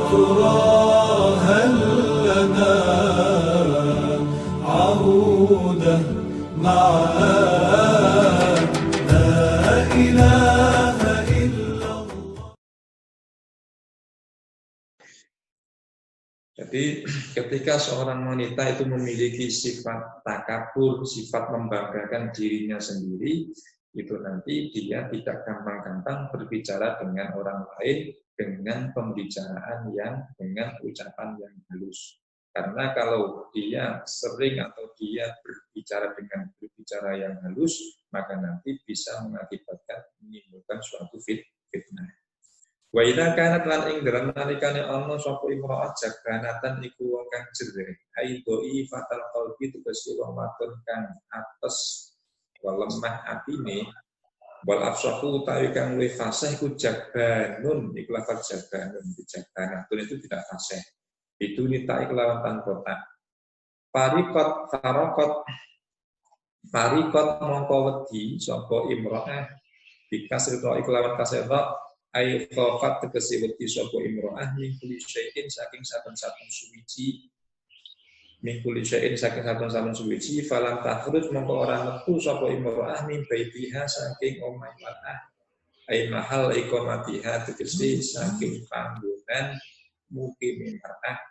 ترى هل لنا عودة معاد لا إله إلا الله. Jadi ketika seorang wanita itu memiliki sifat takabur, sifat membanggakan dirinya sendiri, itu nanti dia tidak gampang-gampang berbicara dengan orang lain dengan pembicaraan dengan ucapan yang halus. Karena kalau dia sering atau dia berbicara dengan berbicara yang halus, maka nanti bisa mengakibatkan menimbulkan suatu fitnah. Wa idza kanat lan ing dalem nalikane ana sapa imra'at jaganatan iku wong kang jerih aidoi fatal qalbi tegese wong wadon kang apes wa lemah atine wal afsahu utawi kang luwih fasih iku jabanun iku lafaz jabanun jaganatun itu tidak fasih itu nitai kelawan tanpa tak parikot mongko wedi sapa imra'ah dikasih kelawan kasira ay khafat tegese wedi sapa imro'ah min kulli syai'in saking saben-saben suwiji falam takhruj mongko ora metu sapa imro'ah min baitiha saking omah mar'ah ay mahal iqamatiha tegese saking panggonan mukim mar'ah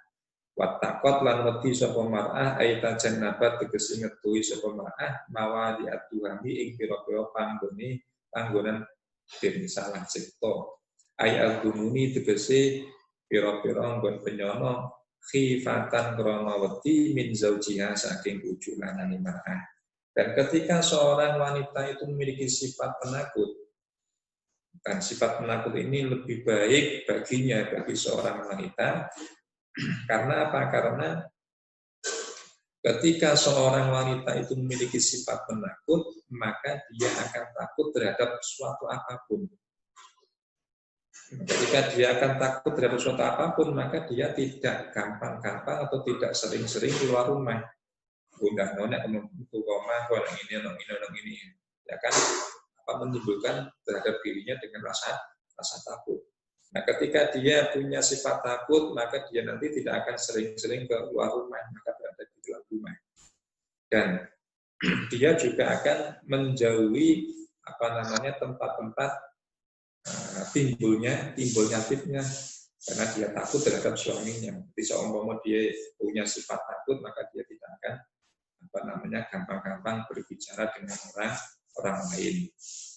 wattaqat lan wedi sapa mar'ah ay tajannabat tegese ngetuhi sapa mar'ah mawali atuhami ing pira-pira panggonan den salah cipta ayat gununi tegese pira-pira nggon penyono khifatan krana wedi min zaujiha saking bojo lanang mar'ah. Dan ketika seorang wanita itu memiliki sifat penakut, dan sifat penakut ini lebih baik baginya bagi seorang wanita karena apa? Karena ketika seorang wanita itu memiliki sifat penakut, maka dia akan takut terhadap suatu apapun. Ketika dia akan takut terhadap suatu apapun, maka dia tidak gampang-gampang atau tidak sering-sering keluar rumah. Bunda nona rumah, orang ini, ya kan? Apa menimbulkan terhadap dirinya dengan rasa takut. Nah, ketika dia punya sifat takut, maka dia nanti tidak akan sering-sering keluar rumah, maka berada di dalam rumah. Dan dia juga akan menjauhi tempat-tempat timbulnya fitnah karena dia takut terhadap suaminya. Jadi seumpama dia punya sifat takut, maka dia tidak akan gampang-gampang berbicara dengan orang lain.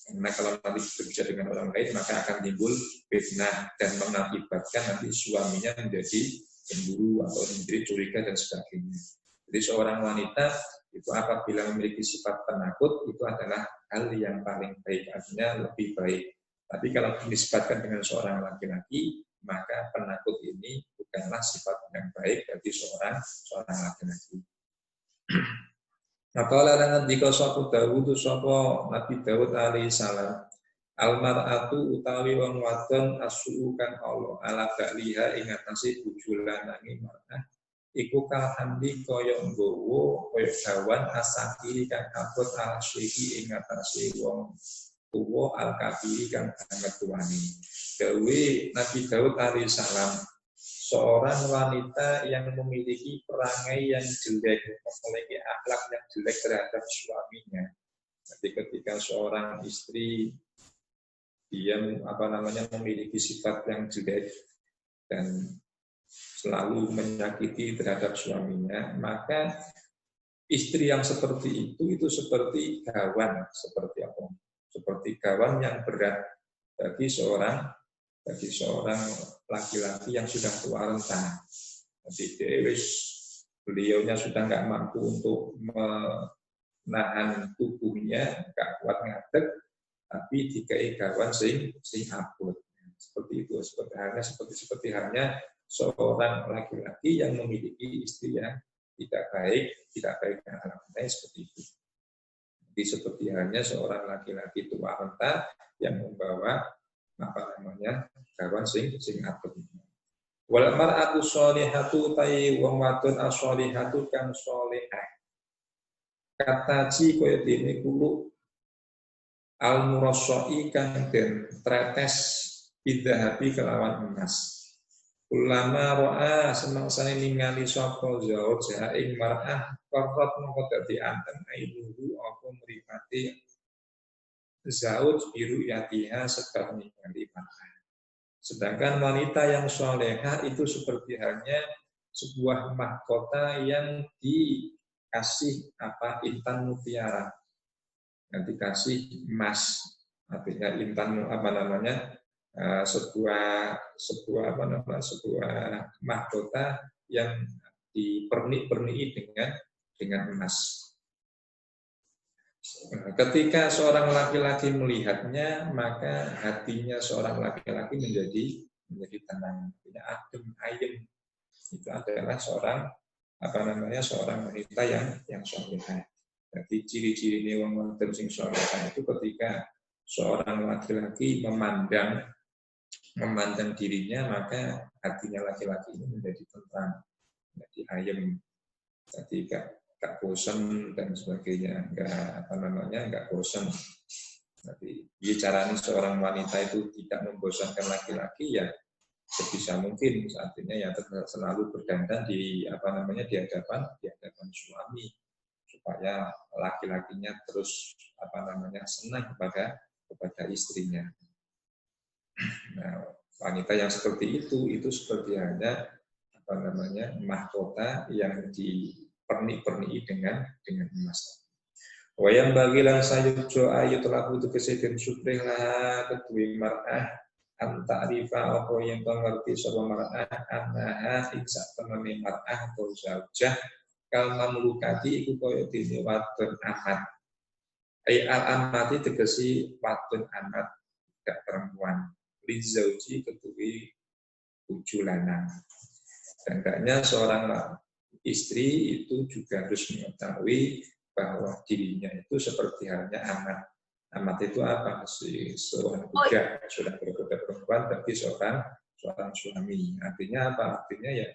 Karena kalau nanti berbicara dengan orang lain, maka akan timbul fitnah dan mengakibatkan nanti suaminya menjadi cemburu atau menjadi curiga dan sebagainya. Jadi seorang wanita itu apabila memiliki sifat penakut itu adalah hal yang paling baik, artinya lebih baik. Tapi kalau disebutkan dengan seorang laki-laki, maka penakut ini bukanlah sifat yang baik bagi seorang laki-laki. Maka larangan dika sapa Dawud sapa Nabi Dawud alaihi salam, almar'atu utawi wong wadon asu kang Allah ala ba'liha ing atase bojo lanange mar'ah iku kalhamdi kaya nggawa kaya gawan asakiri kang abot ala syeki ing atase wong tuwa al-kabiri kang banget tuane. Dawe Nabi Daud alaihi salam, seorang wanita yang memiliki perangai yang jelek, memiliki akhlak yang jelek terhadap suaminya. Jadi ketika seorang istri dia memiliki sifat yang jelek dan selalu menyakiti terhadap suaminya, maka istri yang seperti itu seperti gawan, seperti apa? Seperti gawan yang berat bagi seorang laki-laki yang sudah tua renta. Jadi beliaunya sudah nggak mampu untuk menahan tubuhnya, nggak kuat ngadeg, tapi dikai gawan sing abot. Seperti itu, seperti halnya seorang laki-laki yang memiliki istri yang tidak baik dengan anak-anaknya seperti itu. Jadi seperti halnya seorang laki-laki tua renta yang membawa gawan sing abot. Wal mar'atu sholihatu tai wong wadon as-sholihatu kang sholihah. Kata ji kaya dene kulo al-murassai kang den tretes bidhahabi kelawan emas. ulama ro'a semangsane ningali sapa zauja ing mar'ah qarrat mongko dadi anteng ainuhu apa mripate zauj biru yatiha sebab ningali mar'ah. Sedangkan wanita yang solehah itu seperti halnya sebuah mahkota yang dikasih intan mutiara, yang dikasih emas, artinya intan sebuah mahkota yang dipernik-perniki dengan emas. Ketika seorang laki-laki melihatnya, maka hatinya seorang laki-laki menjadi tenang, punya adem ayem. Itu adalah seorang wanita yang solehah. Jadi ciri-ciri wong wadon sing solehah itu ketika seorang laki-laki memandang dirinya, maka hatinya laki-laki ini menjadi tenang, menjadi ayem, jadi gak bosan dan sebagainya, gak bosan. Jadi caranya seorang wanita itu tidak membosankan laki-laki ya sebisa mungkin, artinya ya selalu berdandan di hadapan suami supaya laki-lakinya terus senang kepada istrinya. Nah, wanita yang seperti itu seperti hanya mahkota yang dipernik-perniki dengan emas. Wayang bagilan sayujo ayat laku tegese den suprih lah kedue mar'ah antarifa apa yang pengerti sapa mar'ah annaha ing sak temene mar'ah atau zaujah kal mamlukati iku kaya dene wadon amat. Ai al amati tegesi wadon amat gak perempuan. Lizauji kedue bojo lanang. Dan hendaknya seorang istri itu juga harus mengetahui bahwa dirinya itu seperti halnya amat. Amat itu apa? Seorang budak, sudah berbudak perempuan, tapi seorang suami. Artinya apa? Artinya ya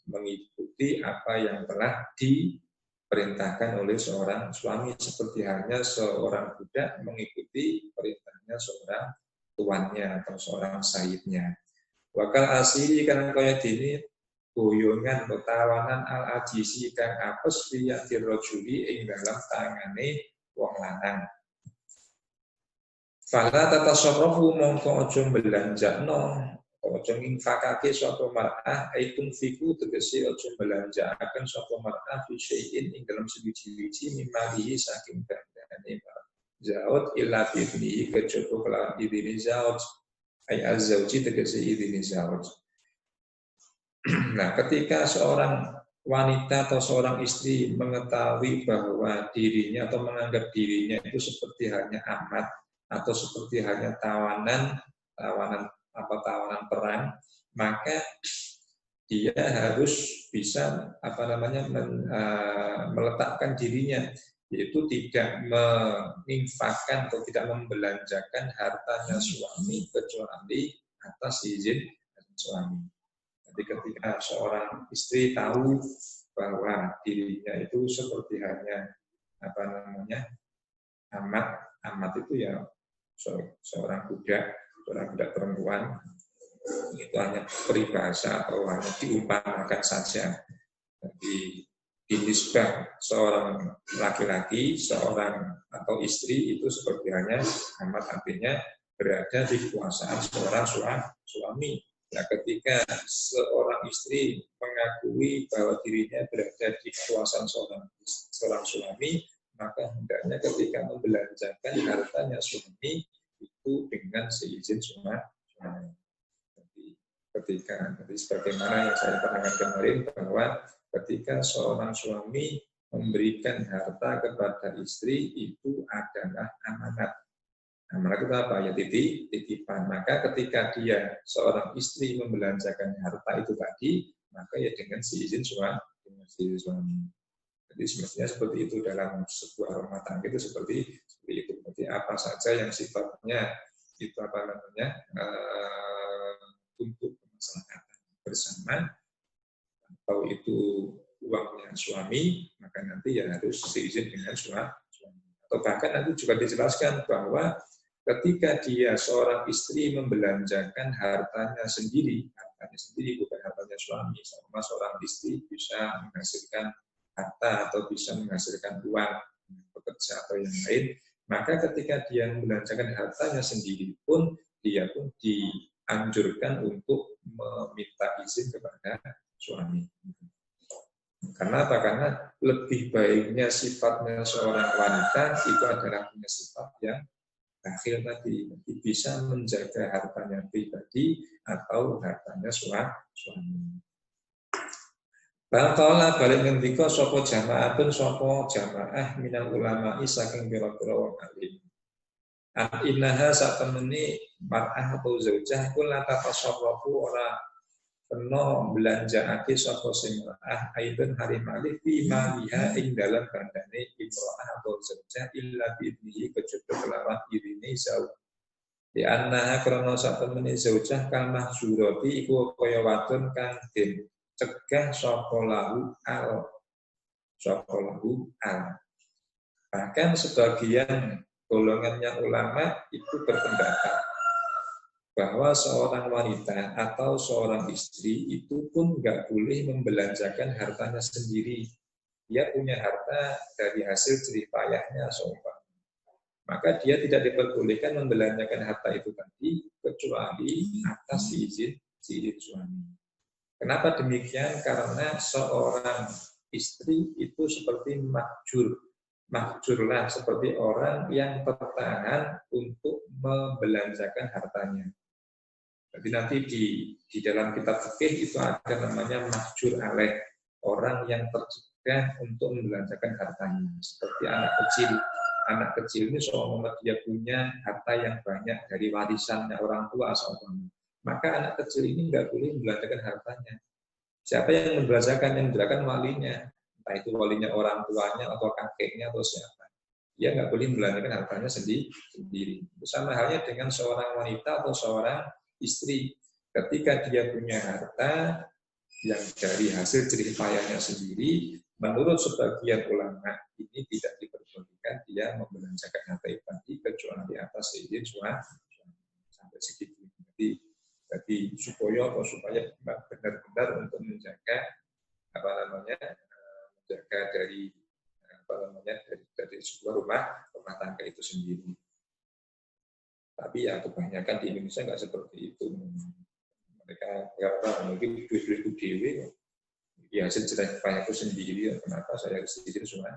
mengikuti apa yang telah diperintahkan oleh seorang suami, seperti halnya seorang budak mengikuti perintahnya seorang tuannya atau seorang sayyidnya. Wakal asiri karena kaya dini goyongan ketawanan al-ajisi kang apes liya dirojuli ing dalam tangane wong lanang. Fala tatasarrafu mongko aja belanjakno, aja nginfakake sapa mar'ah aitun fiku tegese aja belanjakaken sapa mar'ah fi syai'in ing dalam siji-siji mimalihi saking bandane zauj illa bi idnihi kejaba kelawan idine zauj ay az-zauji tegese idine zauj. Nah, ketika seorang wanita atau seorang istri mengetahui bahwa dirinya atau menganggap dirinya itu seperti halnya amat atau seperti halnya tawanan perang, maka dia harus bisa meletakkan dirinya, yaitu tidak menginfakkan atau tidak membelanjakan hartanya suami kecuali atas izin suami. Jadi ketika seorang istri tahu bahwa dirinya itu seperti halnya amat itu ya seorang budak perempuan, itu hanya peribahasa atau hanya diumpamakan saja. Jadi dinisbah seorang laki-laki, seorang atau istri itu seperti halnya amat, artinya berada di kekuasaan seorang suami. Nah, ketika seorang istri mengakui bahwa dirinya berada di kekuasaan seorang suami, maka hendaknya ketika membelanjakan hartanya suami itu dengan seizin suami. Jadi sebagaimana yang saya terangkan kemarin bahwa ketika seorang suami memberikan harta kepada istri itu adalah amanat. Amanat itu apa? Ya titipan. Maka ketika dia seorang istri membelanjakan harta itu tadi, maka ya dengan seizin suami. Jadi semestinya seperti itu dalam sebuah rumah tangga itu seperti itu. Jadi apa saja yang sifatnya itu untuk kemaslahatan bersama atau itu uangnya suami, maka nanti ya harus seizin dengan suami. Atau bahkan nanti juga dijelaskan bahwa ketika dia seorang istri membelanjakan hartanya sendiri, harta hartanya sendiri, bukan hartanya suami. Sama seorang istri bisa menghasilkan harta atau bisa menghasilkan uang, bekerja atau yang lain. Maka ketika dia membelanjakan hartanya sendiri pun, dia pun dianjurkan untuk meminta izin kepada suami. Karena apa? Karena lebih baiknya sifatnya seorang wanita itu adalah punya sifat yang akhir tadi, bisa menjaga hartanya pribadi atau hartanya suami. Baqala balik ngendika sapa jamaatun sapa jamaah minal ulama'i saking pira-pira wong alim. Innaha satemene mar'ah atau zaujah kula tatasarrafu ora kena belanjaake sapa sing mar'ah aidun hari malih fi maliha ing dalam bandane imra'ah atau zaujah illa bihi kejaba kelawan irine zauj. Di annaha krana satemene zaujah kal mahzurati iku kaya wadon kang den cegah sapa lahu al. Bahkan sebagian golongannya ulama itu berpendapat bahwa seorang wanita atau seorang istri itu pun nggak boleh membelanjakan hartanya sendiri. Dia punya harta dari hasil jerih payahnya seumpama. Maka dia tidak diperbolehkan membelanjakan harta itu tadi kecuali atas izin suami. Kenapa demikian? Karena seorang istri itu seperti mahjurlah, seperti orang yang tertahan untuk membelanjakan hartanya. Jadi nanti di dalam kitab fikih itu ada namanya mahjur alaih, orang yang tercegah untuk membelanjakan hartanya. Seperti anak kecil. Anak kecil ini seolah dia punya harta yang banyak dari warisannya orang tua seolah. Maka anak kecil ini nggak boleh membelanjakan hartanya. Siapa yang membelanjakan? Yang membelanjakan walinya. Entah itu walinya orang tuanya atau kakeknya atau siapa. Dia nggak boleh membelanjakan hartanya sendiri. Sama halnya dengan seorang wanita atau seorang istri. Ketika dia punya harta yang dari hasil jerih payahnya sendiri, menurut sebagian ulama ini tidak diperbolehkan dia membelanjakan harta itu tadi kecuali atas izin suami. Sampai segitu. Jadi supaya benar-benar untuk menjaga menjaga dari sebuah rumah tangga itu sendiri. Tapi ya kebanyakan di Indonesia nggak seperti itu. Mereka mungkin duit-duit dewi, ya hasil jerih payah itu sendiri. Kenapa saya izin semua?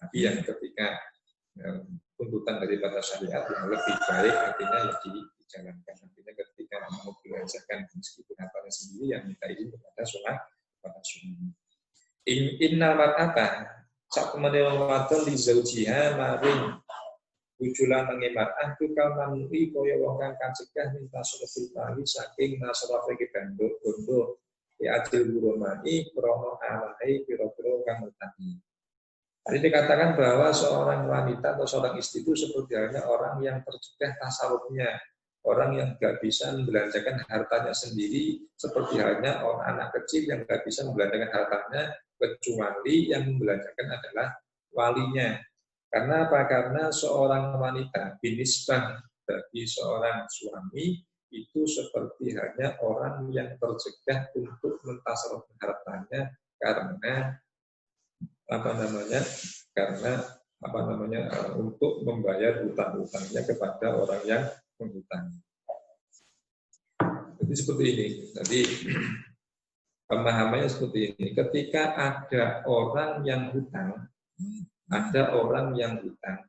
Tapi yang ketika tuntutan daripada syariat yang lebih baik artinya ya dijalankan. Artinya ketika mau belanjakan meskipun hartanya sendiri yang minta izin kepada suami. Innal mar'ata sak temene wong wadon li zaujiha maring wujulan ngemar'ah tu kal manui kaya wong kang cegah minta sulfil tali saking nasrafe bondo ya ajil burumai krono alahi pira-pira kang utami. Jadi dikatakan bahwa seorang wanita atau seorang istri itu seperti halnya orang yang tercegah tasarrufnya, orang yang nggak bisa membelanjakan hartanya sendiri, seperti halnya orang anak kecil yang nggak bisa membelanjakan hartanya, kecuali yang membelanjakan adalah walinya. Karena apa? Karena seorang wanita binisbah bagi seorang suami itu seperti halnya orang yang tercegah untuk mentasarrufkan hartanya karena untuk membayar hutang-hutangnya kepada orang yang menghutang. Jadi seperti ini. Jadi pemahamannya seperti ini. Ketika ada orang yang hutang,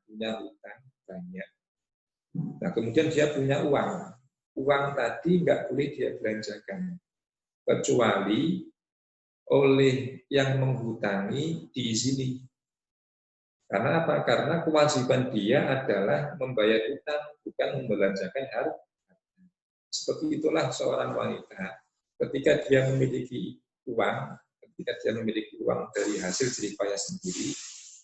punya hutang banyak. Nah, kemudian dia punya uang. Uang tadi nggak boleh dia belanjakan. Kecuali oleh yang menghutangi diizini. Karena apa? Karena kewajiban dia adalah membayar hutang, bukan membelanjakan harta. Seperti itulah seorang wanita. Ketika dia memiliki uang dari hasil jerih payah sendiri,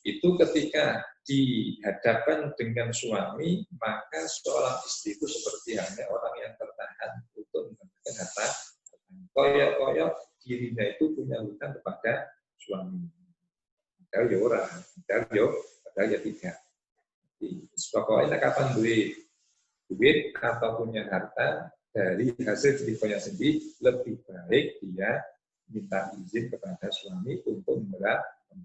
itu ketika dihadapkan dengan suami, maka seorang istri itu seperti hanya orang yang tertahan untuk membelanjakan harta. Koyok-koyok dirinya itu punya hutang kepada suami. Padahal ya orang, padahal ya tidak. Pokoknya kapan duit atau punya harta, dari hasil selingkuhnya sendiri, lebih baik dia minta izin kepada suami untuk memberatkan.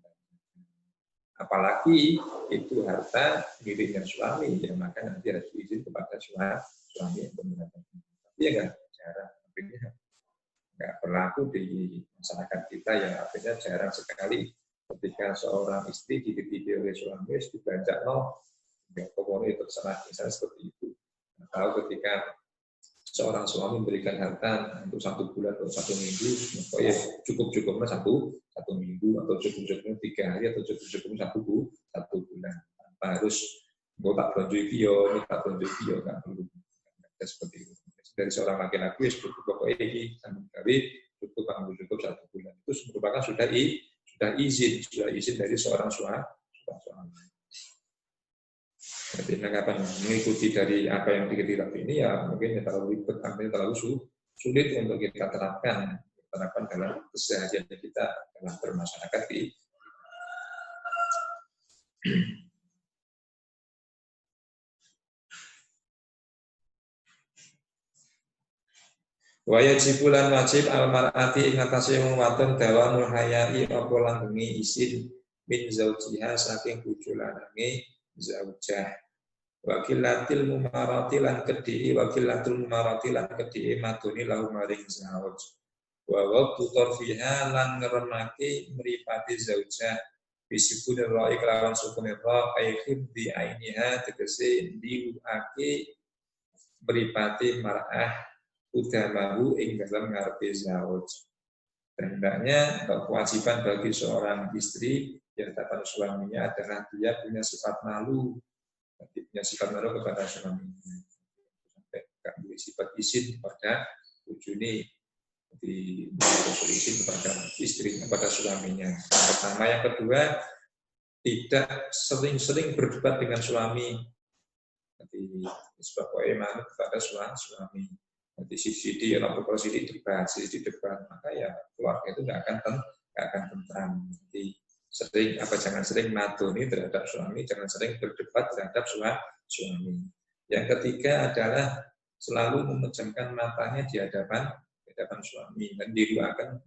Apalagi itu harta miliknya suami, ya maka nanti harus izin kepada suami untuk memberatkan. Tapi ya nggak jarang, artinya nggak berlaku di masyarakat kita, ya artinya jarang sekali ketika seorang istri diketipi oleh suami, dibanjak ya pokoknya terserah, misalnya seperti itu. Atau ketika seorang suami memberikan harta untuk 1 bulan atau 1 minggu, pokoknya cukup-cukupnya satu minggu, atau cukup-cukupnya 3 hari, atau cukup-cukupnya 1 bulan. Tanpa harus mau tak belanja video, tak belanja video, nggak perlu. Seperti itu. Dari seorang laki-laki cukup pokoknya ini sambung gawe cukup 1 bulan. Itu merupakan sudah izin dari seorang suami. Jadi anggapan mengikuti dari apa yang diketahui ini ya mungkin terlalu ribet, terlalu sulit untuk kita terapkan dalam keseharian kita dalam bermasyarakat di wajibulan wajib almarati ingatasi wadon dawamul hayai apa langgenge isin min zaujiha saking bojo lanange zaujah wakilatil mumaratilan kedii maduni lahu maring zauj wa waqtu tarfiha lan ngremake mripate zaujah bisipun ra'i kelawan sukune ra aikhid di ainiha tegese diuake mripate mar'ah udamahu ing dalam ngarepe zauj. Hendaknya kewajiban bagi seorang istri di hadapan suaminya adalah dia punya sifat malu. Punya sifat malu kepada suaminya. Sampai tidak boleh sifat izin kepada bojone, izin kepada istrinya, kepada suaminya. Yang pertama, yang kedua, tidak sering-sering berdebat dengan suami. Jadi sebab malu kepada suami. Nanti sisi debat, maka ya keluarga itu nggak akan tentram. Jadi jangan sering madoni terhadap suami, jangan sering berdebat terhadap suami. Yang ketiga adalah selalu memejamkan matanya di hadapan suami dan diluarkan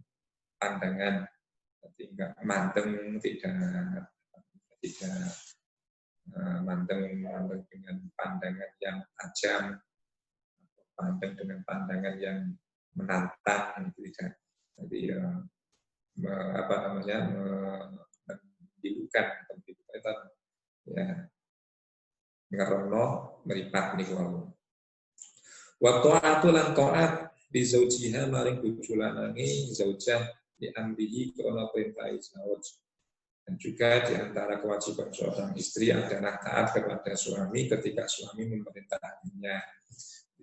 pandangan. Jadi nggak manteng, tidak manteng dengan pandangan yang tajam, pandang dengan pandangan yang menantang, tidak. Jadi mendilukan ya ngerono meripat niku wau. Wa ta'atu lan ta'at bi zaujiha maring bojo lanange zaujah di amrihi krana perintah zauj. Dan juga di antara kewajiban seorang istri adalah taat kepada suami ketika suami memerintahkannya.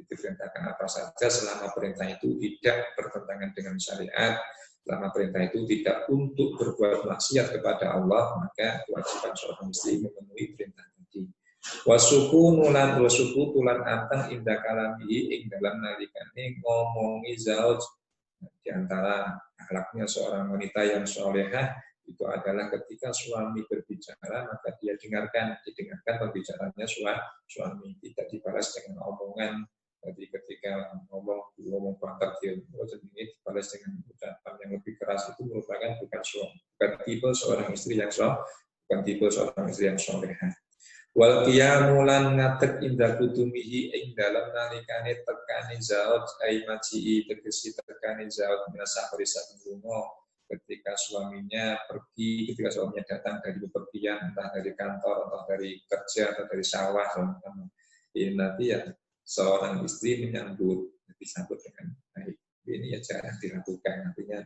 Diperintahkan apa saja selama perintah itu tidak bertentangan dengan syariat, selama perintah itu tidak untuk berbuat maksiat kepada Allah, maka kewajiban seorang istri memenuhi perintah tadi. Wasuku tulan antang indah kalamihi ing dalam nalikane ngomongi zauj. Di antara akhlaknya seorang wanita yang solehah itu adalah ketika suami berbicara maka dia didengarkan pembicaraannya suami, tidak dibalas dengan omongan. Jadi ketika ngomong banter dia ini dibalas dengan ucapan yang lebih keras, itu merupakan bukan tipe seorang istri yang solehah. Wal qiyamulan ngatek indah kutumihi ing dalam nalikane tekane zauj ai maji tegesi tekane zauj minasa perisak lunga ketika suaminya datang dari bepergian, entah dari kantor, entah dari kerja, atau dari sawah, ini nanti ya seorang istri menyambut, disambut dengan baik. Ini ya jarang dilakukan. Artinya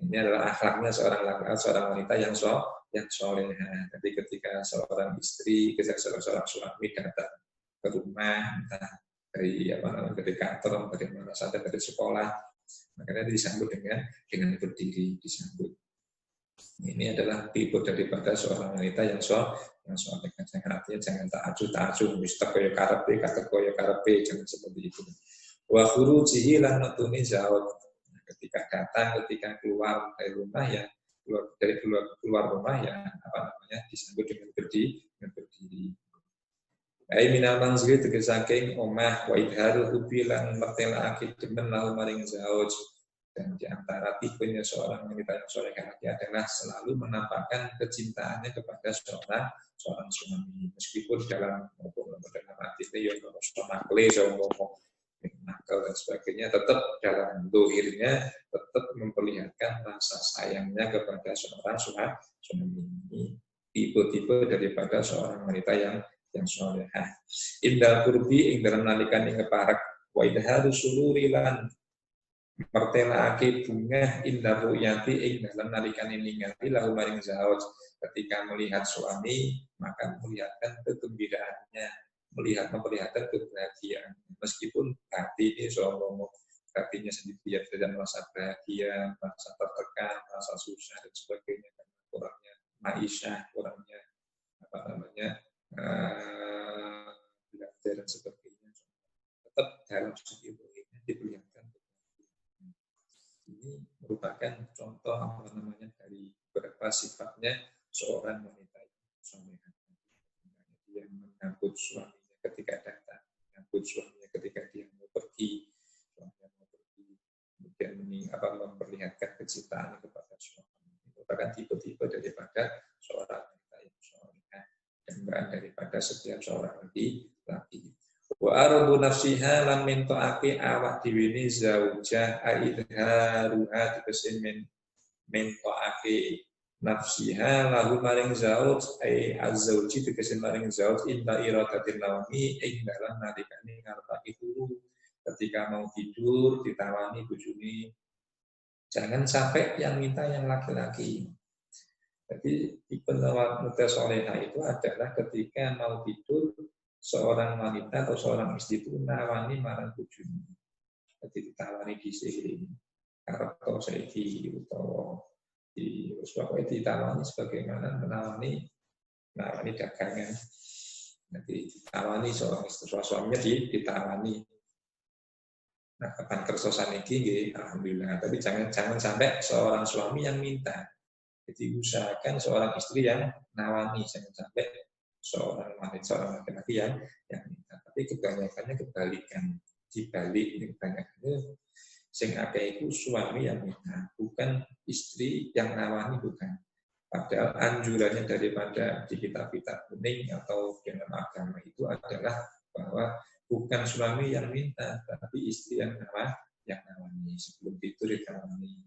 ini adalah akhlaknya seorang wanita yang soleh. Jadi ketika seorang suami datang ke rumah, entah dari kantor, dari mana saja, dari sekolah, makanya disambut dengan berdiri, disambut. Ini adalah tipe daripada seorang wanita yang soleh. Artinya jangan ta'aju, mister koyo karepe, kata koyo karepe, jangan seperti itu. Wa khurujihi lan matuni zauj. Ketika keluar dari rumah ya, keluar rumah ya disambut dengan berdiri. Ai minal manzili tegese saking omah wa idharu hubi lan mertelakake demen lahu maring zauj. Dan di antara tipenya seorang wanita yang soleh adalah selalu menampakkan kecintaannya kepada seorang suami, meskipun dalam artinya ya nakle nakal dan sebagainya, tetap dalam dohirnya tetap memperlihatkan rasa sayangnya kepada seorang suami. Ini tipe-tipe daripada seorang wanita yang solehah. Indah kurbi ing dalam nalikan ing keparak wa idharu suluri lan mertelake bunga indah ru'yati ing dalam nalikan ningali lahu maring zauj. Ketika melihat suami maka memperlihatkan kegembiraannya, memperlihatkan kebahagiaan, meskipun hati ini sombong, hatinya sendiri tidak merasa bahagia, merasa tertekan, merasa susah dan sebagainya, karena kurangnya maisha, kurangnya belajar dan sebagainya, tetap dalam segi ini diperlihatkan. Ini merupakan contoh dari beberapa sifatnya seorang wanita yang solehah. Dia menyambut suaminya ketika datang, menyambut suaminya ketika dia mau pergi, kemudian memperlihatkan kecintaan kepada suami. Merupakan tipe-tipe daripada seorang wanita yang solehah dan bukan daripada setiap seorang laki-laki. Wa ardu nafsiha lam mintoake awak diwini zaujah aidharuha tegese mintoake nafsiha lahu maring zauj ai azzauji tegese maring zauj inda iradatin lawmi ing dalam nalikane ngarepake turu, ketika mau tidur ditawani bojone. Jangan sampai yang minta yang laki-laki. Jadi tipe wanita solehah itu adalah ketika mau tidur seorang wanita atau seorang istri itu nawani marang bojone. Jadi ditawani dhisik karep saiki utawa di pokoke ditawani sebagaimana menawani dagangan. Nanti ditawani seorang istri, suaminya ditawani. Nah, kapan kersosan iki nggih alhamdulillah, tapi jangan sampai seorang suami yang minta. Jadi usahakan seorang istri yang nawani, jangan sampai seorang laki-laki yang minta. Tapi kebanyakannya kebalikan. Dibalik ini kebanyakannya sing akeh itu suami yang minta, bukan istri yang nawani, bukan. Padahal anjurannya daripada di kitab-kitab kuning atau dalam agama itu adalah bahwa bukan suami yang minta, tapi istri yang nawani sebelum tidur ditawani.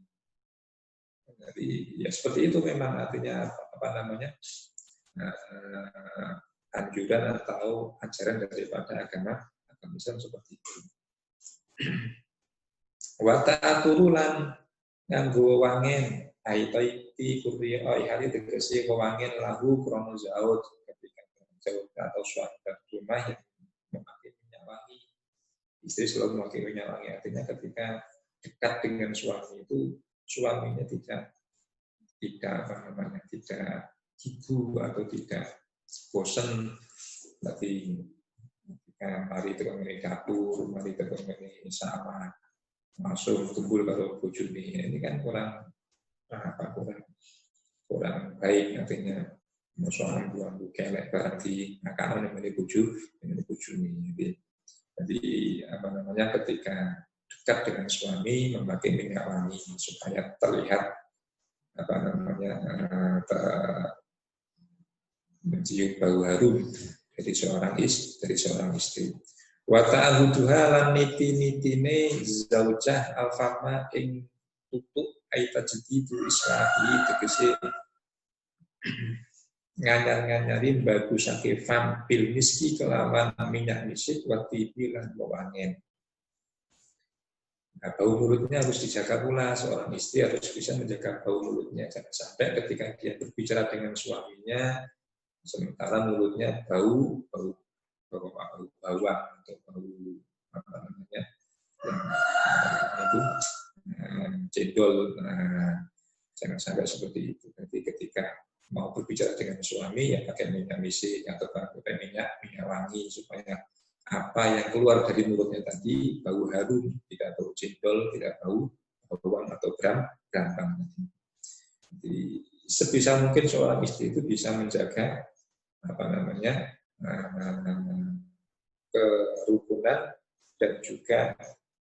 Jadi ya seperti itu memang artinya anjuran atau ajaran daripada agama Islam seperti itu. Wa ta'aturulan nganggo wangen aitaiti kurri hali tegese wangen lahu krono zauj, ketika zauj atau suami rumah yang memakai minyak wangi. Istri selalu memakai minyak wangi, artinya ketika dekat dengan suami itu suaminya tidak hibu atau tidak bosan, tapi ketika mari terus ngene dapur, mari terus ngene sama masuk kumpul karo bojone, ini kan kurang baik, artinya musuhan buang kelek berarti nakalan yang bojone. Jadi ketika dekat dengan suami memakai minyak wangi supaya terlihat mencium bau harum dari seorang istri. Wa ta'ahuduha lan niti-nitine zaujah alfama ing tutuk aita jadidu islahi tegese nganyar-nganyari bagusake fam bil miski kelawan minyak misik wa tibi lan wewangen. Nah, bau mulutnya harus dijaga pula, seorang istri harus bisa menjaga bau mulutnya, jangan sampai ketika dia berbicara dengan suaminya sementara mulutnya bau bawang atau bau cendol. Jangan sampai seperti itu. Jadi ketika mau berbicara dengan suami ya pakai minyak misik atau pakai minyak wangi supaya apa yang keluar dari mulutnya tadi bau harum, tidak bau cendol, tidak bau bawang atau berambang. Jadi sebisa mungkin seorang istri itu bisa menjaga kerukunan dan juga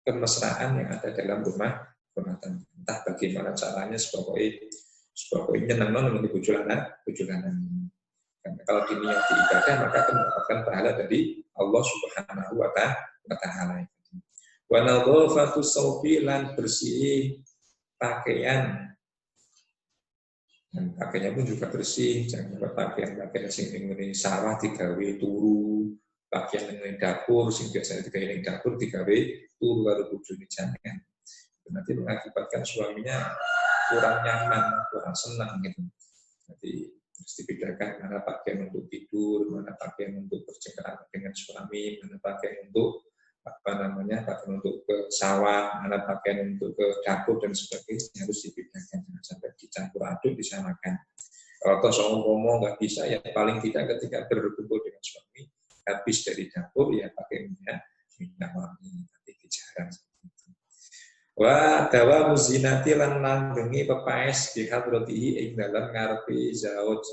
kemesraan yang ada dalam rumah tangga. Entah bagaimana caranya sebabnya nyenang dengan bujulanan. Karena kalau diniati ibadah maka akan mendapatkan pahala dari Allah Subhanahu wa Ta'ala. Wa nadhafatu saubi lan bersih pakaian. Dan pakaiannya pun juga bersih, jangan pakaian sing ning sawah digawe turu, pakaian ning dapur sing biasanya digawe ning dapur digawe turu karo bojone jangan. Nanti mengakibatkan suaminya kurang nyaman, kurang senang gitu. Jadi harus dibedakan mana pakaian untuk tidur, mana pakaian untuk bercengkrama dengan suami, mana pakaian untuk pakaian untuk ke sawah, mana pakaian untuk ke dapur dan sebagainya, harus dibedakan, jangan sampai dicampur aduk disamakan. Kalau toh ngomong nggak bisa, ya paling tidak ketika berkumpul dengan suami habis dari dapur ya pakai minyak wangi, tapi dijarang. Wa dawa muzinati lan langgengi pepaes di hadratihi ing dalam ngarepe zauj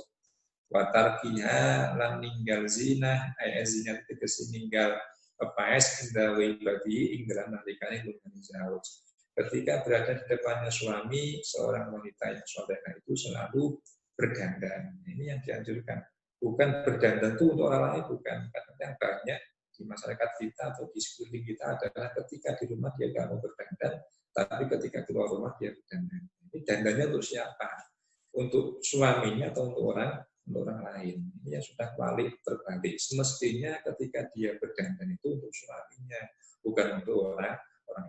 wa tarkiha lan ninggal zina ay zinat tegese ninggal pepaes indawe bagi ing dalam nalikane lungan zauj. Ketika berada di depannya suami, seorang wanita yang salehah itu selalu berdandan. Ini yang dianjurkan. Bukan berdandan itu untuk orang lain, bukan. Karena yang banyak di masyarakat kita atau di sekeliling kita adalah ketika di rumah dia nggak mau berdandan, tapi ketika keluar rumah dia berdandan. Ini dandannya untuk siapa? Untuk suaminya atau untuk orang lain. Ini yang sudah terbalik. Semestinya ketika dia berdandan itu untuk suaminya, bukan untuk orang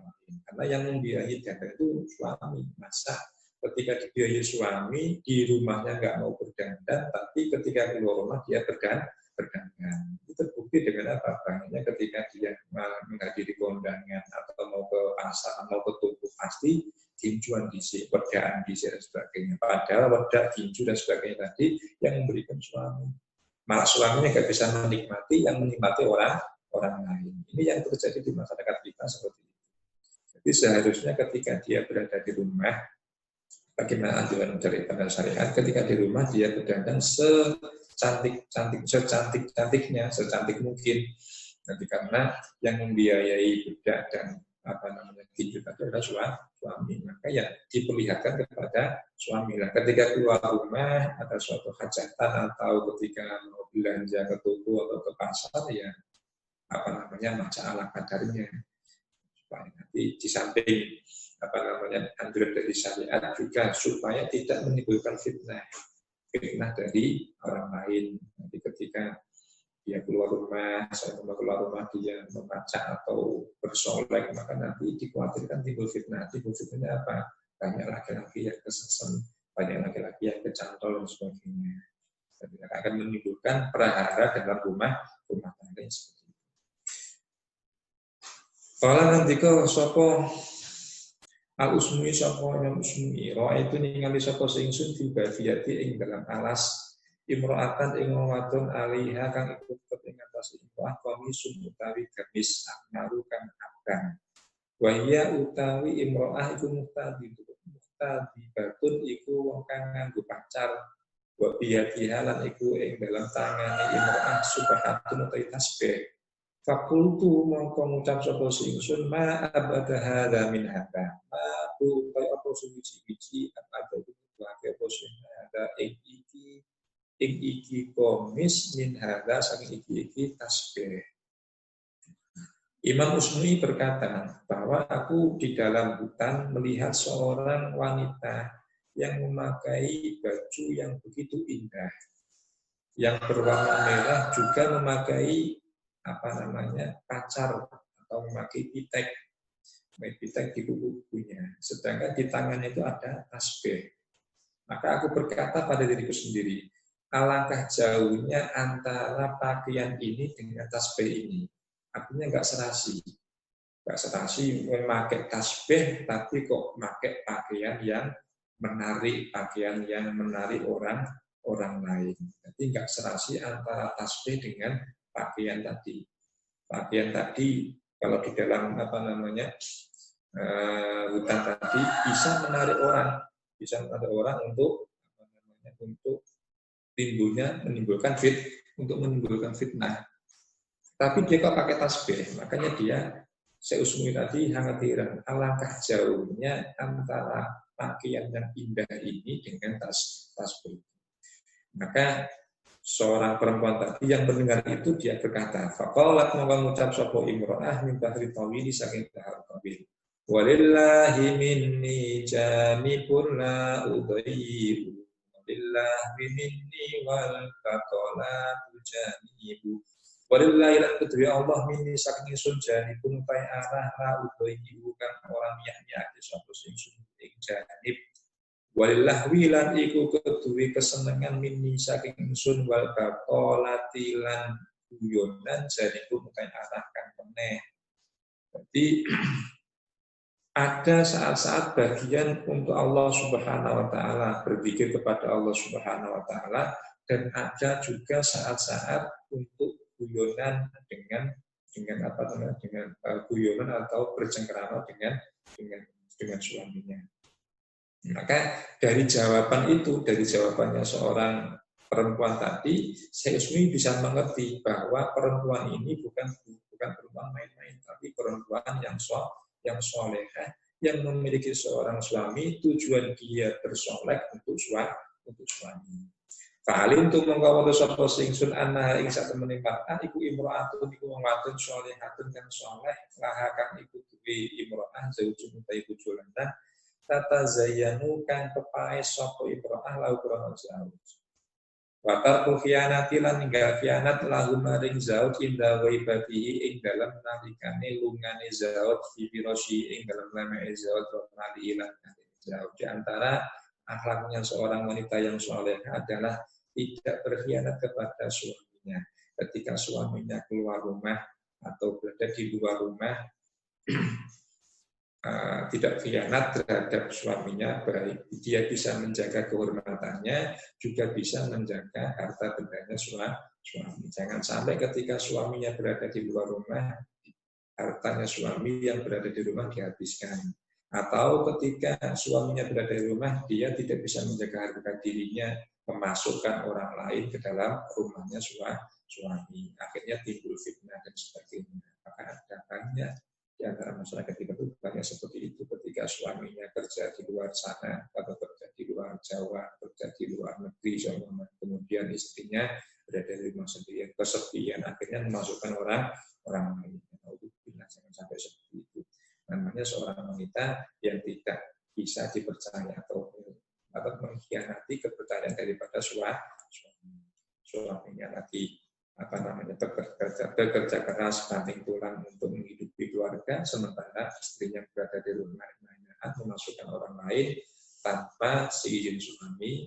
lain. Karena yang membiayai dandan itu suami. Masa ketika dibiayai suami, di rumahnya nggak mau berdandan, tapi ketika keluar rumah dia berdandan. Itu terbukti dengan apa? Banyaknya ketika dia menghadiri kondangan atau mau ke pasar, mau ke toko, pasti tinjuan diisi, wedaan diisi dan sebagainya. Padahal wedak, tinju dan sebagainya tadi yang memberikan suami. Malah suaminya nggak bisa menikmati, yang menikmati orang lain. Ini yang terjadi di masyarakat kita seperti itu. Jadi seharusnya ketika dia berada di rumah, bagaimana anjuran dari pada syariat, ketika di rumah dia berdandan secantik-cantiknya, secantik mungkin. Nanti karena yang membiayai budak dan tinju adalah suami, maka ya diperlihatkan kepada suami. Nah, ketika keluar rumah ada suatu hajatan atau ketika mau belanja ke toko atau ke pasar, ya baca ala kadarnya. Supaya nanti di samping anjuran dari syariat juga supaya tidak menimbulkan fitnah dari orang lain. Nanti ketika dia keluar rumah, keluar rumah dia membaca atau bersolek, maka nanti dikhawatirkan timbul fitnah. Timbul fitnahnya apa? Banyak laki-laki yang kesesat, banyak laki-laki yang kecantol dan sebagainya. Jadi akan menimbulkan prahara dalam rumah tangga yang seperti itu. Kalau nanti ke sopo al-usmui sopo yang usmui, roh itu ningali sopo singsun fi bafiyati ing dalam alas imro'atan ing wadon alaiha kang ikut ing atas imro'ah komisun utawi gamis akmaru kang abang. Wa hiya utawi imro'ah iku muhtadi batun iku wong kang nganggo pacar. Wa biyadiha lan iku ing dalam tangane imro'ah subhatun utawi tasbih. Fakultu mongko ngucap sapa singsun ma abada hadza min hadza. Ma bu kaya apa suci-suci apa itu wae apa sing ada iki komis min hadza saking iki tasbih. Imam Usmui berkata bahwa aku di dalam hutan melihat seorang wanita yang memakai baju yang begitu indah, yang berwarna merah, juga memakai pacar atau memakai pitek di kuku-kukunya, sedangkan di tangannya itu ada tasbih. Maka aku berkata pada diriku sendiri, alangkah jauhnya antara pakaian ini dengan tasbih ini. Artinya nggak serasi memakai tasbih, tapi kok memakai pakaian yang menarik orang lain. Jadi nggak serasi antara tasbih dengan pakaian tadi. Pakaian tadi kalau di dalam hutan tadi bisa menarik orang untuk menimbulkan fitnah. Tapi dia kok pakai tasbih, makanya dia seusmi tadi hangatiran, alangkah jauhnya antara pakaian yang indah ini dengan tasbih. Maka seorang perempuan tadi yang mendengar itu dia berkata, faqalat mongko ngucap sapa imro'ah min bahri tawili saking bahar tawil. Walillahi minni janibun la udayyibu. Walillahi minni wal faqalatu janibu. Walillahi lan kedua Allah minni saking sun janibun utai arah la udayyibu kan orang yang sapa sing sun ing janib. Walillah lan iku keduwe kesenengan minni saking ingsun wal baqolati lan guyonan janipun mutai arahkan meneh. Jadi ada saat-saat bagian untuk Allah Subhanahu wa taala, berzikir kepada Allah Subhanahu wa taala, dan ada juga saat-saat untuk guyonan dengan apa namanya, dengan guyonan atau bercengkerama dengan suaminya. Maka dari jawaban itu, dari jawabannya seorang perempuan tadi, saya Usmi bisa mengerti bahwa perempuan ini bukan perempuan main-main, tapi perempuan yang solehah, yang memiliki seorang suami, tujuan dia bersoleh untuk suami. Fa'alim tu mengkawa sapa singsun anna ing sak temene mar'ah iku imra'atun iku wong wadon solehatun kang soleh, lahakan iku duwe imra'ah zaujun utawi bojo lanang. Tata zayyanu kang kepae sapa imro'ah lahu krono zauj. Watar kufianati lan ninggal fianat lahu maring zauj inda ghaibatihi ing dalam nalikane lungane zauj fi firasyi ing dalam lame zauj wa nali lan zauj. Di antara akhlaknya seorang wanita yang saleh adalah tidak berkhianat kepada suaminya. Ketika suaminya keluar rumah atau berada di luar rumah, tidak khianat terhadap suaminya, baik dia bisa menjaga kehormatannya, juga bisa menjaga harta bendanya suami. Jangan sampai ketika suaminya berada di luar rumah, hartanya suami yang berada di rumah dihabiskan. Atau ketika suaminya berada di rumah, dia tidak bisa menjaga harga dirinya, memasukkan orang lain ke dalam rumahnya suami. Akhirnya timbul fitnah dan sebagainya. Maka ada banyak di antara masyarakat kita itu banyak seperti itu ketika suaminya kerja di luar sana atau kerja di luar Jawa, kerja di luar negeri, kemudian istrinya berada di rumah sendirian, kesepian, akhirnya memasukkan orang lain. Jangan sampai seperti itu. Namanya seorang wanita yang tidak bisa dipercaya atau mengkhianati kepercayaan daripada suaminya lagi bekerja keras banting tulang untuk menghidupi keluarga, sementara istrinya berada di rumah memasukkan orang lain tanpa seizin suami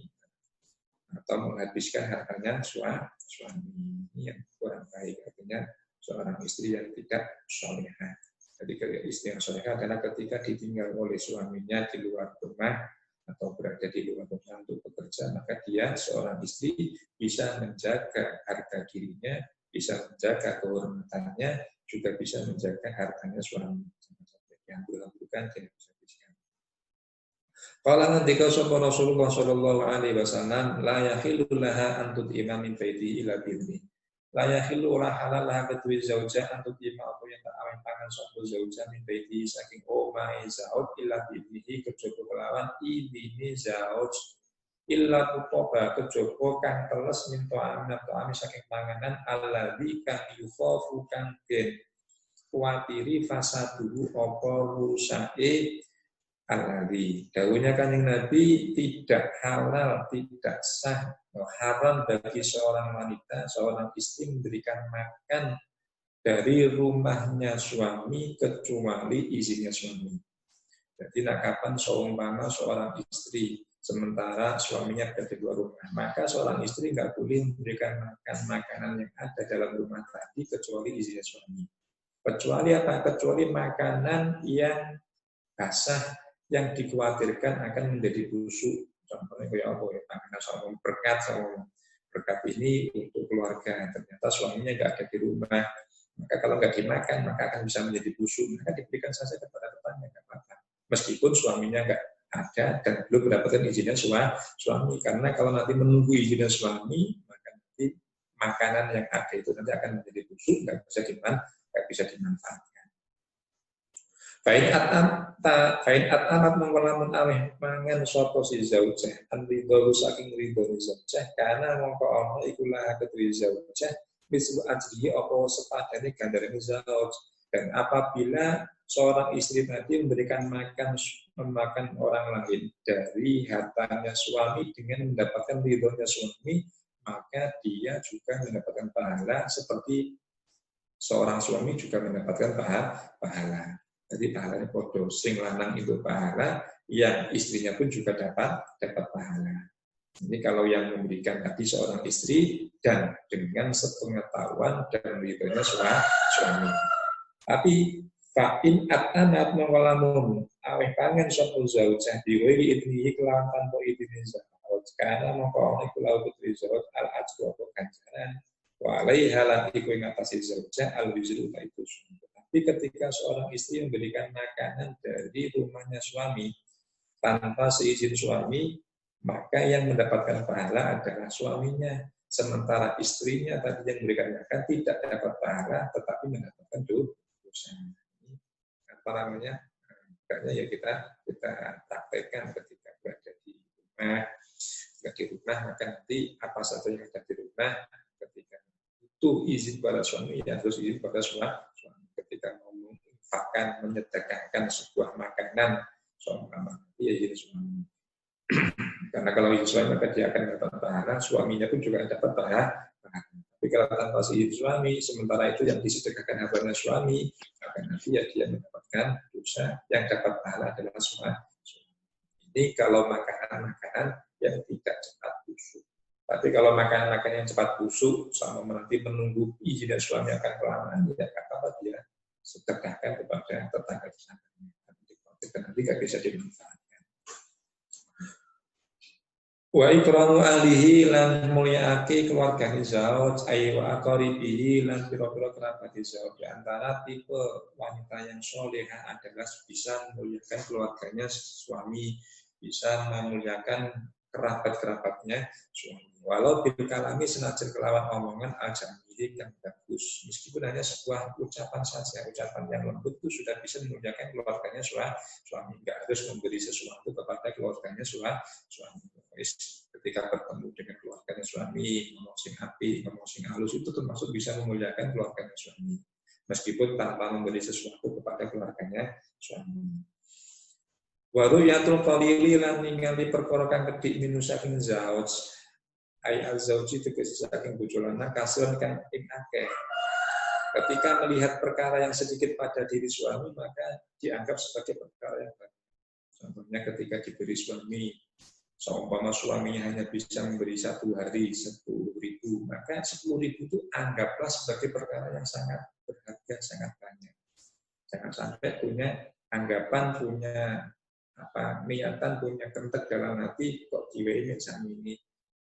atau menghabiskan hartanya suami. Ini yang kurang baik, artinya seorang istri yang tidak solehah. Jadi istri yang solehah adalah ketika ditinggal oleh suaminya di luar rumah atau berada di luar rumah untuk bekerja, maka dia seorang istri bisa menjaga harga dirinya, bisa menjaga kehormatannya, juga bisa menjaga hartanya suami. Yang bukan tidak bisa habiskan. Qala ngendika sapa Rasulullah sallallahu alaihi wasallam, la yahilu laha an tud'ima min baiti ila bi'ni. La yahilu ora halal laha kedue zauja an tud'ima apa yang tak awen pangan sapa zauja min baiti saking omahe zauj ila bi'nihi kejaba kelawan idine zauj illa kutoba kejaba kang teles minta amin atau amin saking panganan alladzi kang yufafu kang den kuatiri fasaduhu apa rusake alladzi. Dawuhnya Kanjeng Nabi, tidak halal, tidak sah, haram bagi seorang wanita, seorang istri memberikan makan dari rumahnya suami kecuali izinnya suami. Jadi kapan seumpama seorang istri sementara suaminya berada di luar rumah, maka seorang istri nggak boleh memberikan makan makanan yang ada dalam rumah tadi kecuali izinnya suami. Kecuali apa? Kecuali makanan yang basah yang dikhawatirkan akan menjadi busuk. Contohnya kayak apa ya? Makanan sama berkat ini untuk keluarga. Ternyata suaminya nggak ada di rumah. Maka kalau nggak dimakan, maka akan bisa menjadi busuk. Maka diberikan saja kepada tetangga, nggak apa-apa. Meskipun suaminya nggak ada dan belum mendapatkan izinnya suami. Karena kalau nanti menunggu izinnya suami, maka nanti makanan yang ada itu nanti akan menjadi busuk, nggak bisa dimanfaatkan. Fa'in at'amat mengkolamun aweh mangan sopo si zaujah an ridho saking ridho zaujah karena mongko ono ikulah kedui zaujah mislu ajri opo sepadane gandaran zauj. Dan apabila seorang istri tadi memberikan memakan orang lain dari hartanya suami dengan mendapatkan ridhonya suami, maka dia juga mendapatkan pahala seperti seorang suami juga mendapatkan pahala. Jadi pahalanya podo, sing lanang itu pahala, yang istrinya pun juga dapat pahala. Ini kalau yang memberikan tadi seorang istri dan dengan sepengetahuan dan ridhonya suami. Tapi fa'in at'anat mengkolamun aweh pangan satu zaujah diwiri idnihi kelawan tanpa idni zauj karena mengkolamun ikulau putri zauj al-ajku atau ganjaran wa alaiha latiku ingatasi zaujah al-wizru itu. Tapi ketika seorang istri memberikan makanan dari rumahnya suami tanpa seizin suami, maka yang mendapatkan pahala adalah suaminya. Sementara istrinya tadi yang memberikan makan tidak dapat pahala tetapi mendapatkan dosa. Apa namanya? Makanya ya kita praktekkan ketika berada di rumah, maka nanti apa saja yang ada di rumah ketika itu izin pada suami ya terus izin pada suami ketika mau menginfakkan menyedekahkan sebuah makanan suami ya izin suami. Karena kalau izin suami maka dia akan dapat pahala, suaminya pun juga dapat pahala. Tapi kalau tanpa izin suami, sementara itu yang disedekahkan hambanya suami, maka nanti ya dia mendapatkan dosa, yang dapat pahala adalah suami. Ini kalau makanan-makanan yang tidak cepat busuk. Tapi kalau makanan-makanan yang cepat busuk, sama nanti menunggu izin dan suami akan kelamaan, ya apa dia sedekahkan kepada tetangga-tetangganya. Nanti nggak bisa dimanfaatkan. Wa ikramu ahlihi lan mulyaake keluargane zauj ay wa aqaribihi lan pira-pira kerabat zauj. Di antara tipe wanita yang solehah adalah bisa memuliakan keluarganya suami, bisa memuliakan kerabat-kerabatnya suami. Walau bil kalami senajan kelawan omongan ajamili yang bagus. Meskipun hanya sebuah ucapan saja, ucapan yang lembut itu sudah bisa memuliakan keluarganya suami. Enggak harus memberi sesuatu kepada keluarganya suami. Ketika bertemu dengan keluarganya suami, ngomong sing api, ngomong sing halus itu termasuk bisa memuliakan keluarganya suami. Meskipun tanpa memberi sesuatu kepada keluarganya suami. Waru yatul qalili lan ningali perkara kang kedhik minusaking zauj. Ai al-zauji tegese saking bojo lanang kasihan kan ing akeh. Ketika melihat perkara yang sedikit pada diri suami maka dianggap sebagai perkara yang baik. Contohnya ketika diberi suami, seumpama suaminya hanya bisa memberi 1 hari 10.000, maka 10.000 itu anggaplah sebagai perkara yang sangat berharga, sangat banyak. Jangan sampai punya anggapan, punya niatan, punya kentek dalam hati kok diwein ini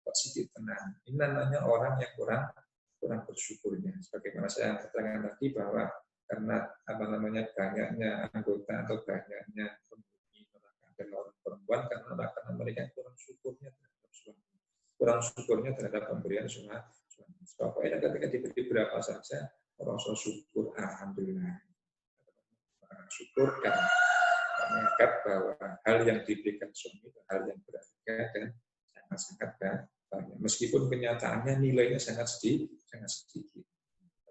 kok sedikit tenang. Ini namanya orang yang kurang bersyukurnya. Sebagaimana saya katakan tadi bahwa karena banyaknya anggota atau banyaknya penghuni neraka adalah orang perempuan karena mereka kurang syukurnya terhadap suami, kurang syukurnya terhadap pemberian suami. Pokoknya ketika diberi berapa saja orang syukur, alhamdulillah, syukur dan menganggap bahwa hal yang diberikan suami itu hal yang berharga dan sangat-sangat banyak. Meskipun kenyataannya nilainya sangat sedikit.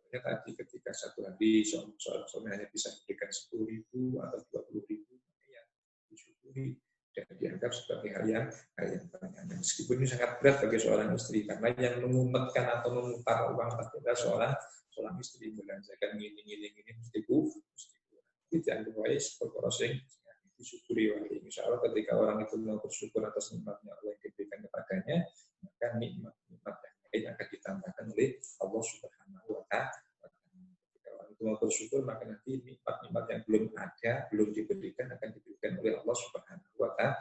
Karena tadi ketika 1 hari suami hanya bisa memberikan 10.000 atau 20.000, ya disyukuri dan dianggap sebagai hal yang banyak. Meskipun ini sangat berat bagi seorang istri, karena yang mengumpetkan atau memutar uang adalah seorang istri belanjakan ini mesti kurang. Itu dianggap baik perkara sing disyukuri oleh insya Allah ketika orang itu mau bersyukur atas nikmatnya Allah yang diberikan kepadanya, maka nikmat yang lain akan ditambahkan oleh Allah Subhanahu wa Ta'ala. Ketika orang itu mau bersyukur, maka nanti nikmat-nikmat yang belum ada, belum diberikan akan diberikan oleh Allah Subhanahu wa Ta'ala.